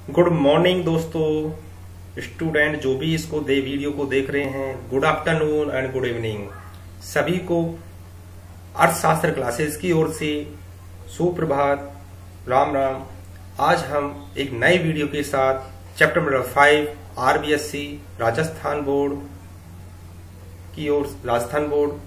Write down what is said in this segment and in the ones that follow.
Good morning दोस्तों, student जो भी इसको वीडियो को देख रहे हैं, good afternoon and good evening. सभी को अर्थशास्त्र क्लासेस की ओर से सुप्रभात, राम राम। आज हम एक नए वीडियो के साथ chapter number 5 RBSC Rajasthan board की ओर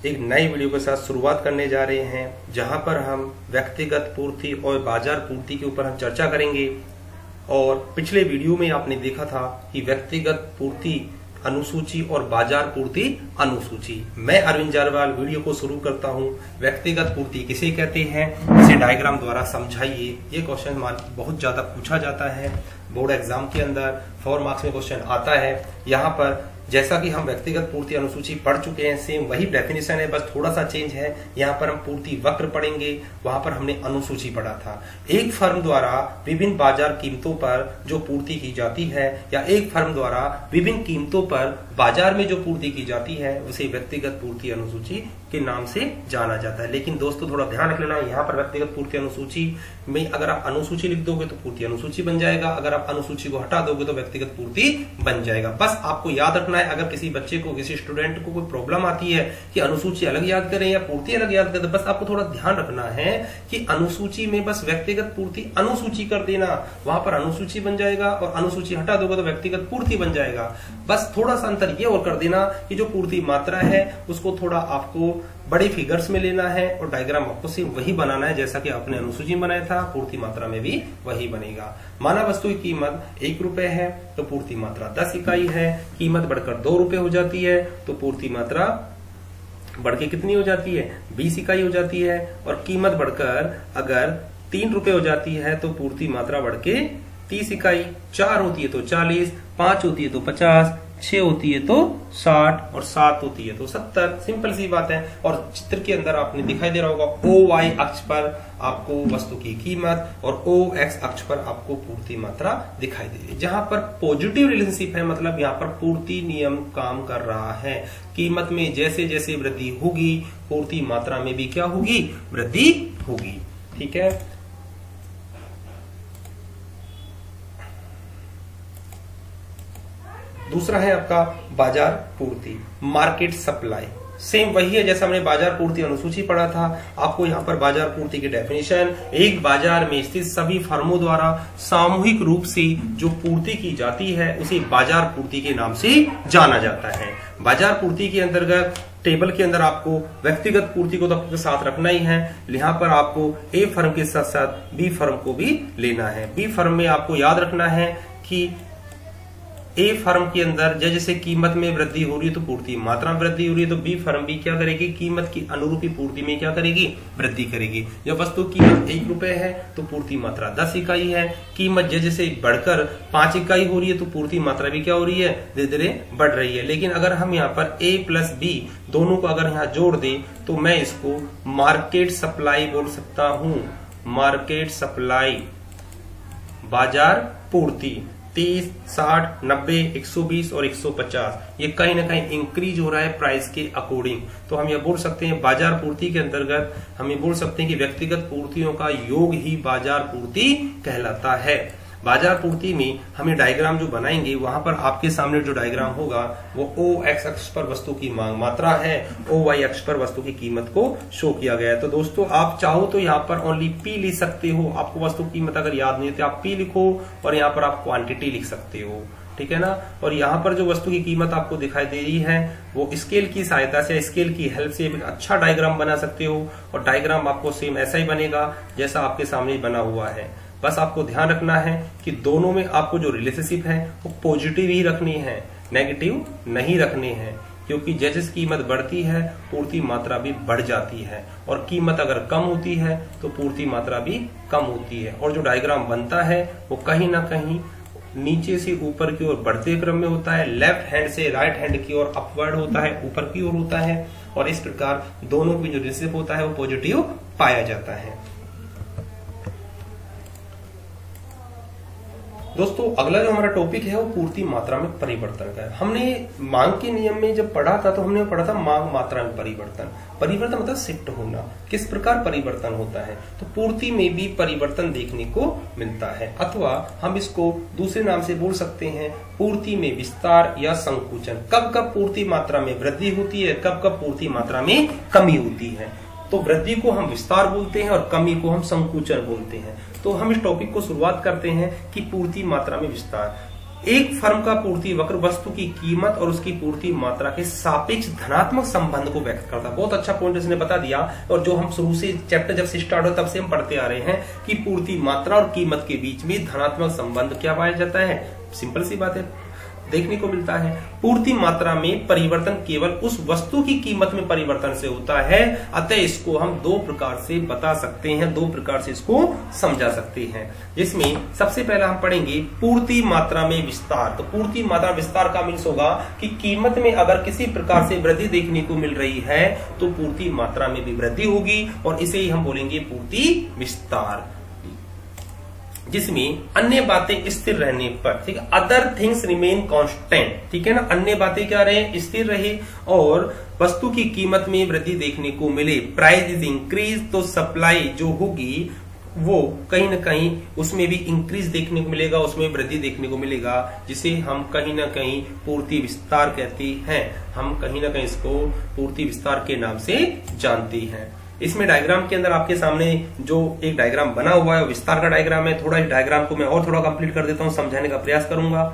एक नई वीडियो के साथ शुरुआत करने जा रहे हैं, जहां पर हम व्यक्तिगत पूर्ति और बाजार पूर्ति के ऊपर हम चर्चा करेंगे। और पिछले वीडियो में आपने देखा था कि व्यक्तिगत पूर्ति अनुसूची और बाजार पूर्ति अनुसूची। मैं अरविंद जारवाल वीडियो को शुरू करता हूं। व्यक्तिगत पूर्ति किसे कहते हैं, इसे डायग्राम द्वारा समझाइए। ये क्वेश्चन बहुत ज्यादा पूछा जाता है बोर्ड एग्जाम के अंदर, 4 मार्क्स में क्वेश्चन आता है। यहाँ पर जैसा कि हम व्यक्तिगत पूर्ति अनुसूची पढ़ चुके हैं, सेम वही डेफिनेशन है, बस थोड़ा सा चेंज है। यहाँ पर हम पूर्ति वक्र पढ़ेंगे, वहां पर हमने अनुसूची पढ़ा था। एक फर्म द्वारा विभिन्न बाजार कीमतों पर जो पूर्ति की जाती है, या एक फर्म द्वारा विभिन्न कीमतों पर बाजार में जो पूर्ति की जाती है, उसे व्यक्तिगत पूर्ति अनुसूची के नाम से जाना जाता है। लेकिन दोस्तों थोड़ा ध्यान रख लेना, यहाँ पर व्यक्तिगत पूर्ति अनुसूची में अगर आप अनुसूची लिख दोगे तो पूर्ति अनुसूची बन जाएगा, अगर आप अनुसूची को हटा दोगे तो व्यक्तिगत पूर्ति बन जाएगा। बस आपको याद रखना है, अगर किसी बच्चे को, किसी स्टूडेंट को कोई प्रॉब्लम आती है कि अनुसूची अलग याद करें या पूर्ति अलग याद करें, बस आपको थोड़ा ध्यान रखना है कि अनुसूची में बस व्यक्तिगत पूर्ति अनुसूची कर देना, वहां पर अनुसूची बन जाएगा, और अनुसूची हटा दोगे तो व्यक्तिगत पूर्ति बन जाएगा। बस थोड़ा सा अंतर ये और कर देना कि जो पूर्ति मात्रा है उसको थोड़ा आपको बड़े फिगर्स में लेना है, और डायग्राम आपको सिर्फ वही बनाना है जैसा कि आपने अनुसूची बनाया था। पूर्ति मात्रा में भी वही बनेगा। माना वस्तु की कीमत 1 रुपए है तो पूर्ति मात्रा 10 इकाई है। कीमत बढ़कर 2 रुपए हो जाती है तो पूर्ति मात्रा बढ़ के कितनी हो जाती है, 20 इकाई हो जाती है। और कीमत बढ़कर अगर 3 रुपए हो जाती है तो पूर्ति मात्रा बढ़ के 30 इकाई। 4 होती है तो 40, 5 होती है तो 50, 6 होती है तो 60, और 7 होती है तो 70। सिंपल सी बात है। और चित्र के अंदर आपने दिखाई दे रहा होगा, OY अक्ष पर आपको वस्तु की कीमत और OX अक्ष पर आपको पूर्ति मात्रा दिखाई दे रही है। जहां पर पॉजिटिव रिलेशनशिप है, मतलब यहाँ पर पूर्ति नियम काम कर रहा है। कीमत में जैसे जैसे वृद्धि होगी, पूर्ति मात्रा में भी क्या होगी, वृद्धि होगी। ठीक है। दूसरा है आपका बाजार पूर्ति, मार्केट सप्लाई। सेम वही है जैसा हमने बाजार पूर्ति अनुसूची पढ़ा था। आपको यहाँ पर बाजार पूर्ति की डेफिनेशन, एक बाजार में स्थित सभी फर्मों द्वारा सामूहिक रूप से जो पूर्ति की जाती है उसे बाजार पूर्ति के नाम से जाना जाता है। बाजार पूर्ति के अंतर्गत टेबल के अंदर आपको व्यक्तिगत पूर्ति को तो आपके साथ रखना ही है। यहाँ पर आपको ए फर्म के साथ साथ बी फर्म को भी लेना है। बी फर्म में आपको याद रखना है कि ए फर्म के अंदर जैसे कीमत में वृद्धि हो रही है तो पूर्ति मात्रा में वृद्धि हो रही है, तो बी फर्म भी क्या करेगी, कीमत की अनुरूपी पूर्ति में क्या करेगी, वृद्धि करेगी। जब वस्तु कीमत 1 रुपए है तो पूर्ति मात्रा 10 इकाई है। कीमत जैसे बढ़कर 5 इकाई हो रही है तो पूर्ति मात्रा भी क्या हो रही है, धीरे धीरे बढ़ रही है। लेकिन अगर हम यहाँ पर ए प्लस बी दोनों को अगर यहाँ जोड़ दे तो मैं इसको मार्केट सप्लाई बोल सकता हूं। मार्केट सप्लाई, बाजार पूर्ति 30, 60, 90, 120 और 150, ये कहीं ना कहीं इंक्रीज हो रहा है प्राइस के अकॉर्डिंग। तो हम ये बोल सकते हैं बाजार पूर्ति के अंतर्गत हम ये बोल सकते हैं कि व्यक्तिगत पूर्तियों का योग ही बाजार पूर्ति कहलाता है। बाजार पूर्ति में हमें डायग्राम जो बनाएंगे, वहां पर आपके सामने जो डायग्राम होगा वो OX अक्ष पर वस्तु की मांग मात्रा है, OY अक्ष पर वस्तु की कीमत को शो किया गया है। तो दोस्तों आप चाहो तो यहाँ पर ओनली P लिख सकते हो। आपको वस्तु की कीमत अगर याद नहीं है तो आप P लिखो, और यहाँ पर आप क्वांटिटी लिख सकते हो। ठीक है ना। और यहाँ पर जो वस्तु की कीमत आपको दिखाई दे रही है वो स्केल की सहायता से, स्केल की हेल्प से एक अच्छा डायग्राम बना सकते हो। और डायग्राम आपको सेम ऐसा ही बनेगा जैसा आपके सामने बना हुआ है। बस आपको ध्यान रखना है कि दोनों में आपको जो रिलेशनशिप है वो पॉजिटिव ही रखनी है, नेगेटिव नहीं रखने हैं। क्योंकि जैसे कीमत बढ़ती है पूर्ति मात्रा भी बढ़ जाती है, और कीमत अगर कम होती है तो पूर्ति मात्रा भी कम होती है। और जो डायग्राम बनता है वो कहीं ना कहीं नीचे से ऊपर की ओर बढ़ते क्रम में होता है, लेफ्ट हैंड से राइट हैंड की ओर अपवर्ड होता है, ऊपर की ओर होता है। और इस प्रकार दोनों की जो रिलेशनशिप होता है वो पॉजिटिव पाया जाता है। दोस्तों अगला जो हमारा टॉपिक है वो पूर्ति मात्रा में परिवर्तन का है। हमने मांग के नियम में जब पढ़ा था तो हमने पढ़ा था मांग मात्रा में परिवर्तन। परिवर्तन मतलब शिफ्ट होना, किस प्रकार परिवर्तन होता है। तो पूर्ति में भी परिवर्तन देखने को मिलता है, अथवा हम इसको दूसरे नाम से बोल सकते हैं पूर्ति में विस्तार या संकुचन। कब कब पूर्ति मात्रा में वृद्धि होती है, कब कब पूर्ति मात्रा में कमी होती है। तो वृद्धि को हम विस्तार बोलते हैं और कमी को हम संकुचन बोलते हैं। तो हम इस टॉपिक को शुरुआत करते हैं कि पूर्ति मात्रा में विस्तार। एक फर्म का पूर्ति वक्र वस्तु की कीमत और उसकी पूर्ति मात्रा के सापेक्ष धनात्मक संबंध को व्यक्त करता है। बहुत अच्छा पॉइंट इसने बता दिया, और जो हम शुरू से चैप्टर जब से स्टार्ट हो तब से हम पढ़ते आ रहे हैं कि पूर्ति मात्रा और कीमत के बीच में धनात्मक संबंध क्या पाया जाता है। सिंपल सी बात है, देखने को मिलता है। पूर्ति मात्रा में परिवर्तन केवल उस वस्तु की कीमत में परिवर्तन से होता है, अतः इसको हम दो प्रकार से बता सकते हैं, दो प्रकार से इसको समझा सकते हैं। जिसमें सबसे पहला हम पढ़ेंगे पूर्ति मात्रा में विस्तार। तो पूर्ति मात्रा विस्तार का मीन्स होगा कि कीमत में अगर किसी प्रकार से वृद्धि देखने को मिल रही है तो पूर्ति मात्रा में भी वृद्धि होगी, और इसे ही हम बोलेंगे पूर्ति विस्तार। जिसमें अन्य बातें स्थिर रहने पर, ठीक है, अदर थिंग्स रिमेन कांस्टेंट, ठीक है ना, अन्य बातें क्या रहे, स्थिर रहे, और वस्तु की कीमत में वृद्धि देखने को मिले, प्राइस इज इंक्रीज, तो सप्लाई जो होगी वो कहीं ना कहीं उसमें भी इंक्रीज देखने को मिलेगा, उसमें वृद्धि देखने को मिलेगा, जिसे हम कहीं ना कहीं पूर्ति विस्तार कहते हैं। हम कहीं ना कहीं इसको पूर्ति विस्तार के नाम से जानते हैं। इसमें डायग्राम के अंदर आपके सामने जो एक डायग्राम बना हुआ है विस्तार का डायग्राम है। थोड़ा इस डायग्राम को मैं और थोड़ा कंप्लीट कर देता हूं, समझाने का प्रयास करूंगा।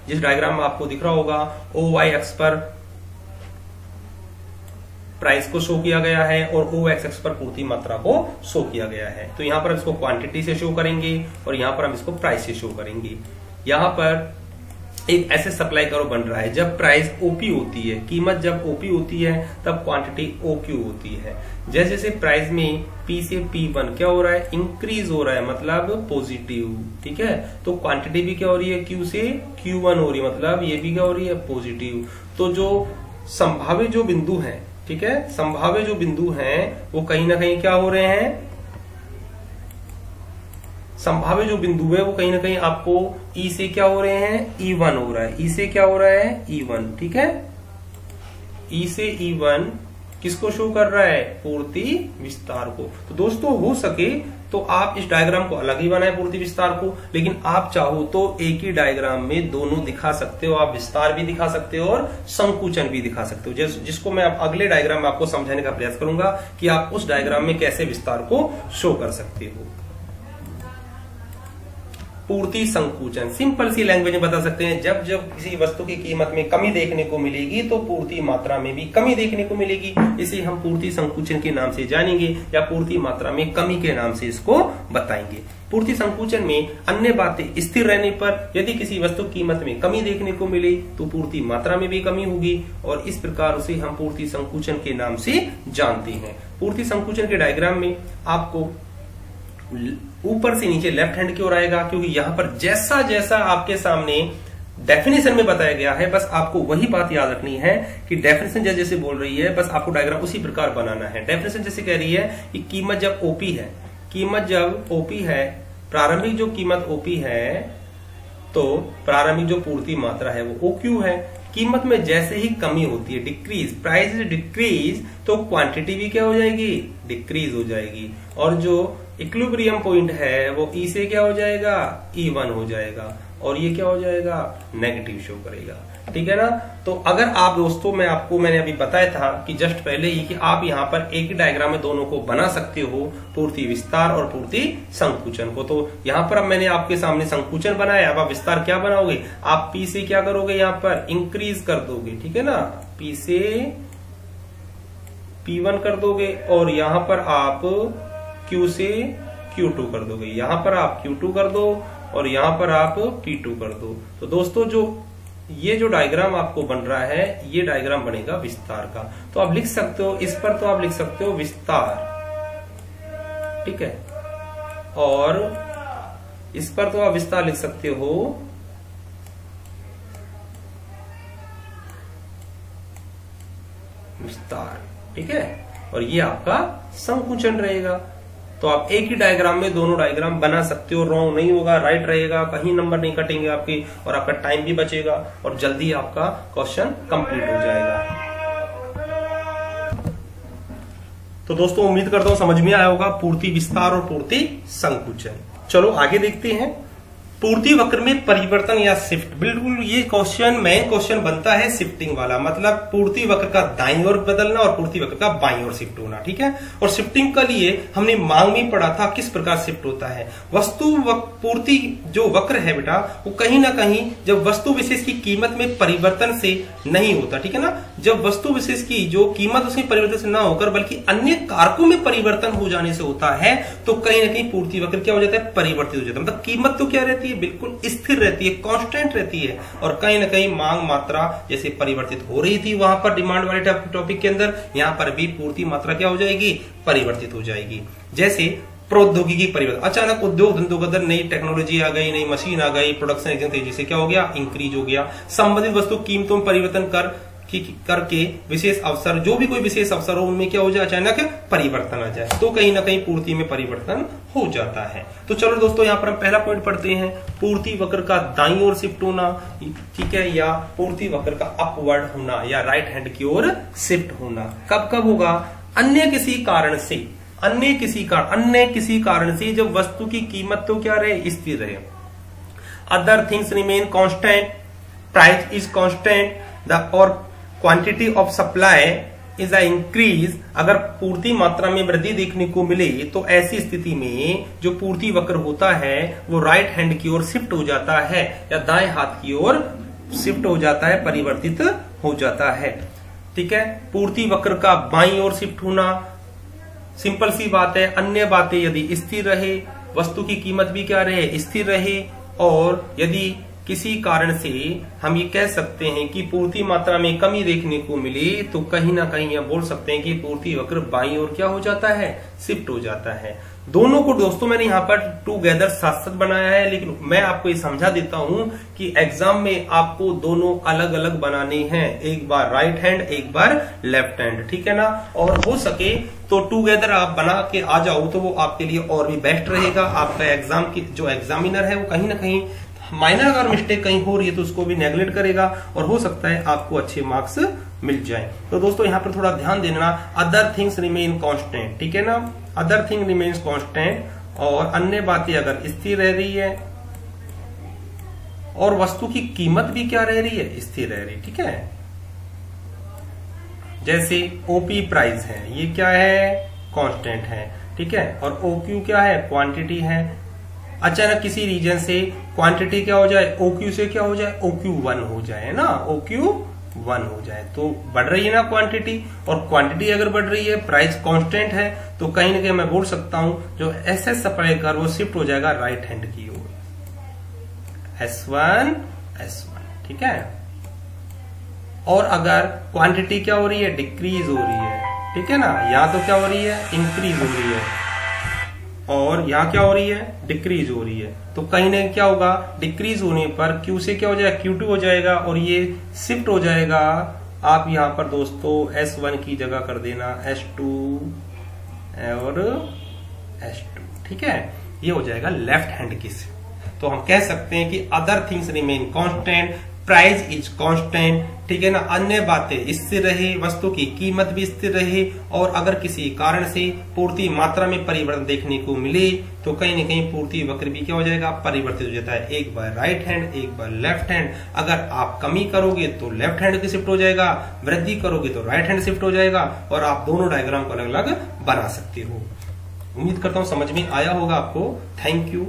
जिस डायग्राम में आपको दिख रहा होगा OY एक्स पर प्राइस को शो किया गया है और OX एक्स पर पूर्ति मात्रा को शो किया गया है। तो यहां पर हम इसको क्वांटिटी से शो करेंगे और यहां पर हम इसको प्राइस से शो करेंगे। यहां पर एक ऐसे सप्लाई कर्व बन रहा है, जब प्राइस OP होती है, कीमत जब OP होती है तब क्वांटिटी OQ होती है। जैसे जैसे प्राइस में P से P1 क्या हो रहा है, इंक्रीज हो रहा है, मतलब पॉजिटिव, ठीक है। तो क्वांटिटी भी क्या हो रही है, Q से Q1 हो रही है, मतलब ये भी क्या हो रही है, पॉजिटिव। तो जो संभावित जो बिंदु है, ठीक है, संभावित जो बिंदु हैं वो कहीं ना कहीं क्या हो रहे हैं, संभावित जो बिंदु है वो कहीं ना कहीं आपको E से क्या हो रहे हैं, E1 हो रहा है। E से क्या हो रहा है, E1, ठीक है। E से E1 किसको शो कर रहा है, पूर्ति विस्तार को। तो दोस्तों हो सके तो आप इस डायग्राम को अलग ही बनाए पूर्ति विस्तार को, लेकिन आप चाहो तो एक ही डायग्राम में दोनों दिखा सकते हो। आप विस्तार भी दिखा सकते हो और संकुचन भी दिखा सकते हो, जिसको मैं अगले डायग्राम में आपको समझाने का प्रयास करूंगा कि आप उस डायग्राम में कैसे विस्तार को शो कर सकते हो। पूर्ति संकुचन सिंपल सी लैंग्वेज में बता सकते हैं, जब जब किसी वस्तु की कीमत में कमी देखने को मिलेगी तो पूर्ति मात्रा में भी कमी देखने को मिलेगी। इसे हम पूर्ति संकुचन के नाम से जानेंगे या पूर्ति मात्रा में कमी के नाम से इसको बताएंगे। पूर्ति संकुचन में अन्य बातें स्थिर रहने पर यदि किसी वस्तु कीमत में कमी देखने को मिले तो पूर्ति मात्रा में भी कमी होगी, और इस प्रकार उसे हम पूर्ति संकुचन के नाम से जानते हैं। पूर्ति संकुचन के डायग्राम में आपको ऊपर से नीचे लेफ्ट हैंड की ओर आएगा, क्योंकि यहां पर जैसा जैसा आपके सामने डेफिनेशन में बताया गया है, बस आपको वही बात याद रखनी है कि डेफिनेशन जैसे जैसे बोल रही है बस आपको डायग्राम उसी प्रकार बनाना है। डेफिनेशन जैसे कह रही है कि कीमत जब OP है, कीमत जब OP है, प्रारंभिक जो कीमत OP है तो प्रारंभिक जो पूर्ति मात्रा है वो OQ है। कीमत में जैसे ही कमी होती है, डिक्रीज, प्राइस डिक्रीज, तो क्वांटिटी भी क्या हो जाएगी, डिक्रीज हो जाएगी, और जो इक्विलिब्रियम पॉइंट है वो E से क्या हो जाएगा, E1 हो जाएगा, और ये क्या हो जाएगा, नेगेटिव शो करेगा, ठीक है ना। तो अगर आप दोस्तों मैंने अभी बताया था कि जस्ट पहले ही कि आप यहाँ पर एक ही डायग्राम में दोनों को बना सकते हो, पूर्ति विस्तार और पूर्ति संकुचन को। तो यहाँ पर अब मैंने आपके सामने संकुचन बनाया, अब आप विस्तार क्या बनाओगे, आप P से क्या करोगे, यहाँ पर इंक्रीज कर दोगे, ठीक है ना, P से P1 कर दोगे, और यहाँ पर आप Q से Q2 कर दोगे, यहाँ पर आप Q2 कर दो और यहाँ पर आप P2 कर दो। तो दोस्तों ये जो डायग्राम आपको बन रहा है ये डायग्राम बनेगा विस्तार का। तो आप लिख सकते हो इस पर, तो आप लिख सकते हो विस्तार, ठीक है, और इस पर तो आप विस्तार लिख सकते हो विस्तार, ठीक है, और ये आपका संकुचन रहेगा। तो आप एक ही डायग्राम में दोनों डायग्राम बना सकते हो, रॉन्ग नहीं होगा, राइट रहेगा, कहीं नंबर नहीं कटेंगे आपके और आपका टाइम भी बचेगा और जल्दी आपका क्वेश्चन कंप्लीट हो जाएगा। तो दोस्तों उम्मीद करता हूं समझ में आया होगा पूर्ति विस्तार और पूर्ति संकुचन। चलो आगे देखते हैं। पूर्ति वक्र में परिवर्तन या शिफ्ट, बिल्कुल ये क्वेश्चन मेन क्वेश्चन बनता है शिफ्टिंग वाला, मतलब पूर्ति वक्र का दाईं ओर बदलना और पूर्ति वक्र का बाईं ओर शिफ्ट होना, ठीक है। और शिफ्टिंग के लिए हमने मांग में पढ़ा था किस प्रकार शिफ्ट होता है। वस्तु पूर्ति जो वक्र है बेटा वो कहीं ना कहीं जब वस्तु विशेष की कीमत में परिवर्तन से नहीं होता, ठीक है ना। जब वस्तु विशेष की जो कीमत उसमें परिवर्तन से ना होकर बल्कि अन्य कारकों में परिवर्तन हो जाने से होता है तो कहीं ना कहीं पूर्ति वक्र क्या हो जाता है, परिवर्तित हो जाता है। मतलब कीमत तो क्या रहती है, बिल्कुल स्थिर रहती है, कांस्टेंट रहती है और कहीं ना कहीं मांग मात्रा जैसे परिवर्तित हो रही थी वहां पर डिमांड वाले टॉपिक के अंदर, यहां पर भी पूर्ति मात्रा क्या हो जाएगी, परिवर्तित हो जाएगी। जैसे प्रौद्योगिकी परिवर्तन, अचानक उद्योग धंधों के अंदर नई टेक्नोलॉजी आ गई, नई मशीन आ गई, प्रोडक्शन एकदम तेजी से क्या हो गया, इंक्रीज हो गया। संबंधित वस्तु कीमतों में परिवर्तन करके विशेष अवसर, जो भी कोई विशेष अवसर हो उनमें क्या हो जाए, अचानक परिवर्तन आ जाए, तो कहीं ना कहीं पूर्ति में परिवर्तन हो जाता है। तो चलो दोस्तों यहाँ पर हम पहला पॉइंट पढ़ते हैं, पूर्ति वक्र का दाईं ओर शिफ्ट होना, ठीक है, या पूर्ति वक्र का अपवर्ड होना या राइट हैंड की ओर शिफ्ट होना कब कब होगा, अन्य किसी कारण से जब वस्तु की कीमत तो क्या रहे, स्थिर रहे। Other things remain constant, price is constant और quantity of supply is a increase. अगर पूर्ति मात्रा में वृद्धि देखने को मिले तो ऐसी स्थिति में जो पूर्ति वक्र होता है वो राइट हैंड की ओर शिफ्ट हो जाता है या दाएं हाथ की ओर शिफ्ट हो जाता है, परिवर्तित हो जाता है, ठीक है। पूर्ति वक्र का बाईं ओर शिफ्ट होना, सिंपल सी बात है, अन्य बातें यदि स्थिर रहे, वस्तु की कीमत भी क्या रहे, स्थिर रहे, और यदि किसी कारण से हम ये कह सकते हैं कि पूर्ति मात्रा में कमी देखने को मिली तो कहीं ना कहीं यह बोल सकते हैं कि पूर्ति वक्र बाईं ओर क्या हो जाता है, शिफ्ट हो जाता है। दोनों को दोस्तों मैंने यहाँ पर टूगेदर साथ साथ बनाया है, लेकिन मैं आपको ये समझा देता हूं कि एग्जाम में आपको दोनों अलग अलग बनाने हैं, एक बार राइट हैंड एक बार लेफ्ट हैंड, ठीक है ना। और हो सके तो टूगेदर आप बना के आ जाओ तो वो आपके लिए और भी बेस्ट रहेगा। आपका एग्जाम की जो एग्जामिनर है वो कहीं ना कहीं माइनर अगर मिस्टेक कहीं हो रही है तो उसको भी नेगलेक्ट करेगा और हो सकता है आपको अच्छे मार्क्स मिल जाए। तो दोस्तों यहाँ पर थोड़ा ध्यान देना, अदर थिंग्स रिमेन कांस्टेंट, ठीक है ना, अदर थिंग रिमेन्स कांस्टेंट और अन्य बातें अगर स्थिर रह रही है और वस्तु की कीमत भी क्या रह रही है, स्थिर रह रही, ठीक है। जैसे ओपी प्राइस है, ये क्या है, कांस्टेंट है, ठीक है, और ओक्यू क्या है, क्वांटिटी है। अचानक किसी रीजन से क्वांटिटी क्या हो जाए, ओक्यू से क्या हो जाए, ओक्यू 1 हो जाए ना, ओक्यू 1 हो जाए तो बढ़ रही है ना क्वांटिटी, और क्वांटिटी अगर बढ़ रही है, प्राइस कांस्टेंट है, तो कहीं ना कहीं मैं बोल सकता हूं जो एसएस सप्लाई कर वो शिफ्ट हो जाएगा राइट हैंड की ओर, S1 S1, ठीक है। और अगर क्वांटिटी क्या हो रही है, डिक्रीज हो रही है, ठीक है ना, यहां तो क्या हो रही है, इंक्रीज हो रही है, और यहां क्या हो रही है, डिक्रीज हो रही है, तो कहीं ना क्या होगा, डिक्रीज होने पर Q से क्या हो जाएगा, Q2 हो जाएगा और ये शिफ्ट हो जाएगा। आप यहां पर दोस्तों S1 की जगह कर देना S2 और S2, ठीक है, ये हो जाएगा लेफ्ट हैंड की से। तो हम कह सकते हैं कि other things remain constant, price is constant, ठीक है ना, अन्य बातें स्थिर रहे, वस्तु की कीमत भी स्थिर रहे, और अगर किसी कारण से पूर्ति मात्रा में परिवर्तन देखने को मिले तो कहीं ना कहीं पूर्ति वक्र भी क्या हो जाएगा, परिवर्तित हो जाता है, एक बार राइट हैंड एक बार लेफ्ट हैंड। अगर आप कमी करोगे तो लेफ्ट हैंड की शिफ्ट हो जाएगा, वृद्धि करोगे तो राइट हैंड शिफ्ट हो जाएगा, और आप दोनों डायग्राम को अलग अलग बना सकते हो। उम्मीद करता हूं समझ में आया होगा आपको। Thank you.